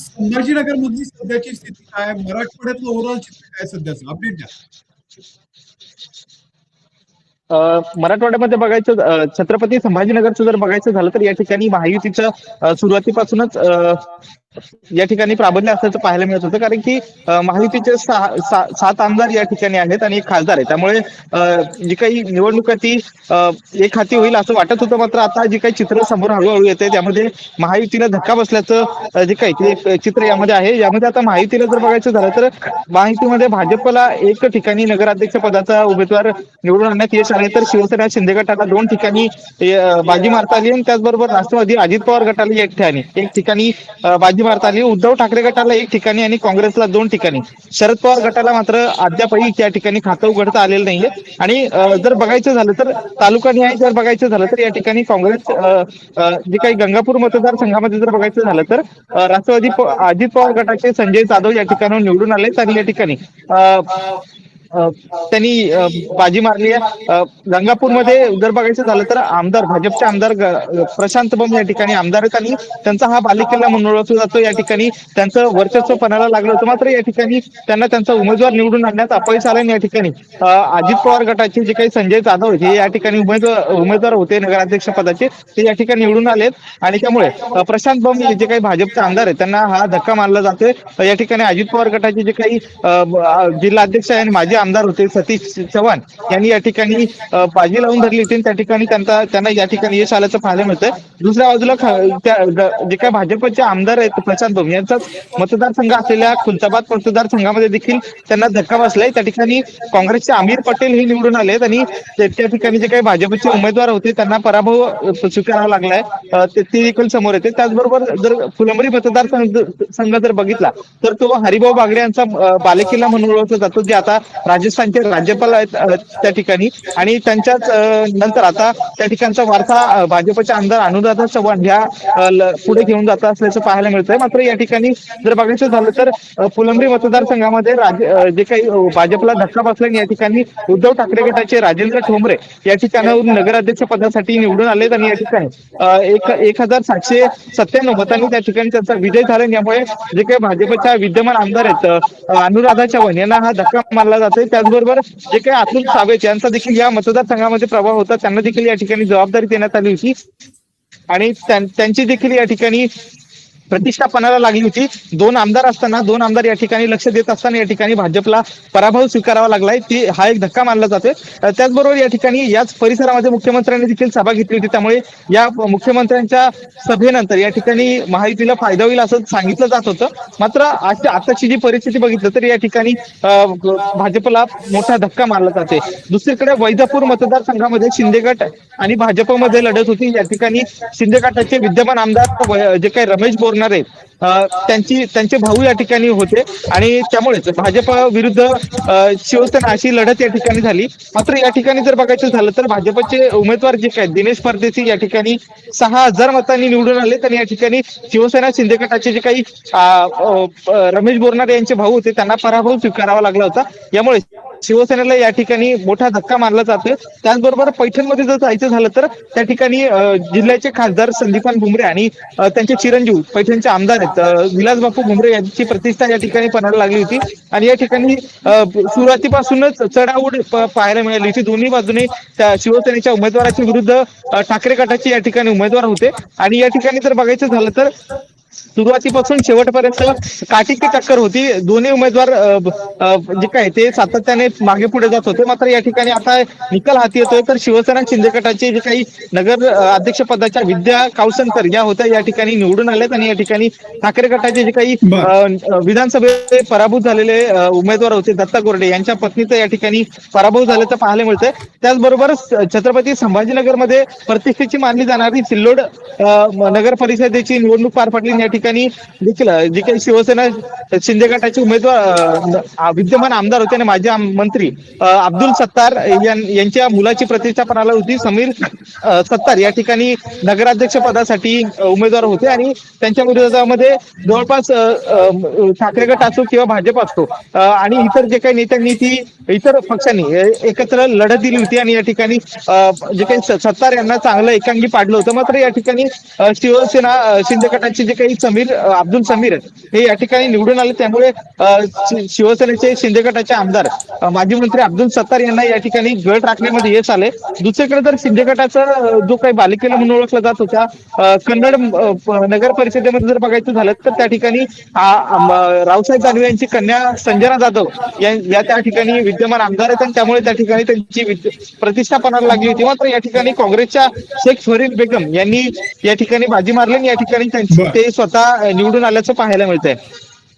संभाजीनगर मधली सध्याची स्थिती काय? मराठवाड्यातलं ओव्हरऑल चित्र काय सध्याचं? अपडेट द्या. मराठवाड्यामध्ये बघायचं छत्रपती संभाजीनगरचं जर बघायचं झालं तर या ठिकाणी महायुतीच्या सुरुवातीपासूनच या ठिकाणी प्राबल्य असल्याचं पाहायला मिळत होतं, कारण की महायुतीचे 7 आमदार या ठिकाणी आहेत आणि 1 खासदार आहे. त्यामुळे जी काही निवडणूक आहे ती एक हाती होईल असं वाटत होतं. मात्र आता जे काही चित्र समोर हळूहळू येते त्यामध्ये महायुतीला धक्का बसल्याचं जे काही ते चित्र यामध्ये आहे. यामध्ये आता महायुतीला जर बघायचं झालं तर महायुतीमध्ये भाजपला 1 ठिकाणी नगराध्यक्ष पदाचा उमेदवार निवडून आणण्यात यश आले, तर शिवसेना शिंदे गटाला 2 ठिकाणी बाजी मारता आली आणि त्याचबरोबर राष्ट्रवादी अजित पवार गटाला 1 ठिकाणी बाजी मारता आली. उद्धव ठाकरे गटाला 1 ठिकाणी आणि काँग्रेसला 2 ठिकाणी. शरद पवार गटाला मात्र अद्यापही त्या ठिकाणी खातं उघडता आलेलं नाहीये. आणि जर बघायचं झालं तर तालुका निहाय जर बघायचं झालं तर या ठिकाणी काँग्रेस जे काही गंगापूर मतदारसंघामध्ये जर बघायचं झालं तर राष्ट्रवादी अजित पवार गटाचे संजय जाधव या ठिकाणी निवडून आले आणि या ठिकाणी त्यांनी बाजी मारली आहे. गंगापूरमध्ये जर बघायचं झालं तर आमदार भाजपचे आमदार प्रशांत बंब या ठिकाणी आमदार आहेत आणि त्यांचा हा बालेकिल्ला म्हणून ओळखला जातो. या ठिकाणी त्यांचं वर्चस्व पणाला लागलं होतं, मात्र या ठिकाणी त्यांना त्यांचा उमेदवार निवडून आणण्यात अपयश आलं. या ठिकाणी अजित पवार गटाचे जे काही संजय जाधव हे या ठिकाणी उमेदवार होते नगराध्यक्ष पदाचे, ते या ठिकाणी निवडून आलेत आणि त्यामुळे प्रशांत बंब जे काही भाजपचे आमदार आहेत त्यांना हा धक्का मानला जातोय. या ठिकाणी अजित पवार गटाचे जे काही जिल्हाध्यक्ष आणि माजी आमदार होते सतीश चव्हाण यांनी या ठिकाणी बाजी लावून धरली होती. त्या ठिकाणी त्यांना या ठिकाणी यश आल्याचं पाहायला मिळतंय. दुसऱ्या बाजूला जे काही भाजपचे आमदार आहेत प्रशांत बंब यांचाच मतदारसंघ असलेल्या खुलताबाद मतदारसंघामध्ये देखील त्यांना धक्का बसलाय. त्या ठिकाणी काँग्रेसचे आमिर पटेल हे निवडून आलेत आणि त्या ठिकाणी जे काही भाजपचे उमेदवार होते त्यांना पराभव स्वीकारावा लागलाय, ते देखील समोर येते. त्याचबरोबर जर फुलंब्री मतदारसंघ जर बघितला तर तो हरिभाऊ बागडे यांचा बालेकिल्ला म्हणून ओळखला जातो, जे आता राजस्थानचे राज्यपाल आहेत त्या ठिकाणी. आणि त्यांच्याच नंतर आता त्या ठिकाणचा वारसा भाजपचे आमदार अनुराधा चव्हाण ह्या पुढे घेऊन जात असल्याचं पाहायला मिळतंय. मात्र या ठिकाणी जर बघायचं झालं तर फुलंब्री मतदारसंघामध्ये जे काही भाजपला धक्का बसला या ठिकाणी उद्धव ठाकरे गटाचे राजेंद्र ठोंबरे या ठिकाणाहून नगराध्यक्ष पदासाठी निवडून आलेत आणि या ठिकाणी 1797 मतांनी त्या ठिकाणी त्यांचा विजय झाला. यामुळे जे काही भाजपच्या विद्यमान आमदार आहेत अनुराधा चव्हाण यांना हा धक्का मानला जातोय. त्याचबरोबर जे काही अतुल सावे यांचा देखील या मतदारसंघामध्ये प्रभाव होता, त्यांना देखील या ठिकाणी जबाबदारी देण्यात आली होती आणि त्यांची देखील या ठिकाणी प्रतिष्ठा पणाला लागली होती. 2 आमदार असताना 2 आमदार या ठिकाणी लक्ष देत असताना या ठिकाणी भाजपला पराभव स्वीकारावा लागलाय, हा एक धक्का मानला जातोय. त्याचबरोबर या ठिकाणी याच परिसरामध्ये मुख्यमंत्र्यांनी देखील सभा घेतली होती. त्यामुळे या मुख्यमंत्र्यांच्या सभेनंतर या ठिकाणी महायुतीला फायदा होईल असं सांगितलं जात होतं. मात्र आताची जी परिस्थिती बघितलं तर या ठिकाणी भाजपला मोठा धक्का मानला जाते. दुसरीकडे वैजापूर मतदारसंघामध्ये शिंदे गट आणि भाजपमध्ये लढत होती. या ठिकाणी शिंदे गटाचे विद्यमान आमदार जे काही रमेश बोरणार त्यांचे भाऊ या ठिकाणी होते आणि त्यामुळेच भाजप विरुद्ध शिवसेना अशी लढत या ठिकाणी झाली. मात्र या ठिकाणी जर बघायचं झालं तर भाजपचे उमेदवार जे काय दिनेश परदेशी या ठिकाणी 6000 मतांनी निवडून आले. तर या ठिकाणी शिवसेना शिंदे गटाचे जे काही रमेश बोरणार यांचे भाऊ होते त्यांना पराभव स्वीकारावा लागला होता. यामुळे शिवसेनेला या ठिकाणी मोठा धक्का मानला जातोय. त्याचबरोबर पैठणमध्ये जर जायचं झालं तर त्या ठिकाणी जिल्ह्याचे खासदार संदीपान भुमरे आणि त्यांचे चिरंजीव पैठणचे आमदार आहेत विलास बापू भुमरे यांची प्रतिष्ठा या ठिकाणी पणाला लागली होती आणि या ठिकाणी सुरुवातीपासूनच चढाओढ पाहायला मिळाली होती. दोन्ही बाजूने त्या शिवसेनेच्या उमेदवाराच्या विरुद्ध ठाकरे गटाचे या ठिकाणी उमेदवार होते आणि या ठिकाणी जर बघायचं झालं तर सुरुवातीपासून शेवटपर्यंत काटिकी टक्कर होती. दोन्ही उमेदवार जे काय ते सातत्याने मागे पुढे जात होते. मात्र या ठिकाणी आता निकाल हाती येतोय तर शिवसेना शिंदे गटाचे जे काही नगर अध्यक्ष पदाच्या विद्या कावसनकर या होत्या या ठिकाणी निवडून आल्यात आणि या ठिकाणी ठाकरे गटाचे जे काही विधानसभेत पराभूत झालेले उमेदवार होते दत्ता गोरडे यांच्या पत्नीचं या ठिकाणी पराभव झाल्याचं पाहायला मिळतंय. त्याचबरोबर छत्रपती संभाजीनगरमध्ये प्रतिष्ठेची मानली जाणारी सिल्लोड नगर परिषदेची निवडणूक पार पडली. या ठिकाणी देखील जे काही शिवसेना शिंदे गटाचे उमेदवार विद्यमान आमदार होते आणि माजी मंत्री अब्दुल सत्तार यांच्या मुलाची प्रतिष्ठा पणाला होती. समीर सत्तार या ठिकाणी नगराध्यक्ष पदासाठी उमेदवार होते आणि त्यांच्या विरोधामध्ये जवळपास ठाकरे गट असो किंवा भाजप असतो आणि इतर जे काही नेत्यांनी ती इतर पक्षांनी एकत्र लढत दिली होती आणि या ठिकाणी जे काही सत्तार यांना चांगलं एकांगी पाडलं होतं. मात्र या ठिकाणी शिवसेना शिंदे गटाचे जे काही ठिकाणी अब्दुल समीर हे या ठिकाणी निवडून आले, त्यामुळे शिवसेनेचे शिंदे गटाचे आमदार माजी मंत्री अब्दुल सत्तार यांना या ठिकाणी गट राखण्यामध्ये यश आले. दुसरीकडे जर शिंदे गटाचा जो काही बालेकिल्ला म्हणून ओळखला जात होता कन्नड नगर परिषदेमध्ये जर बघायचं झालं तर त्या ठिकाणी रावसाहेब दानवे यांची कन्या संजना जाधव या त्या ठिकाणी विद्यमान आमदार आहेत आणि त्यामुळे त्या ठिकाणी त्यांची प्रतिष्ठा पणाला लागली होती. मात्र या ठिकाणी काँग्रेसच्या शेख फरीद बेगम यांनी या ठिकाणी बाजी मारली आणि या ठिकाणी ते स्वतः निवडून आल्याचं पाहायला मिळतंय.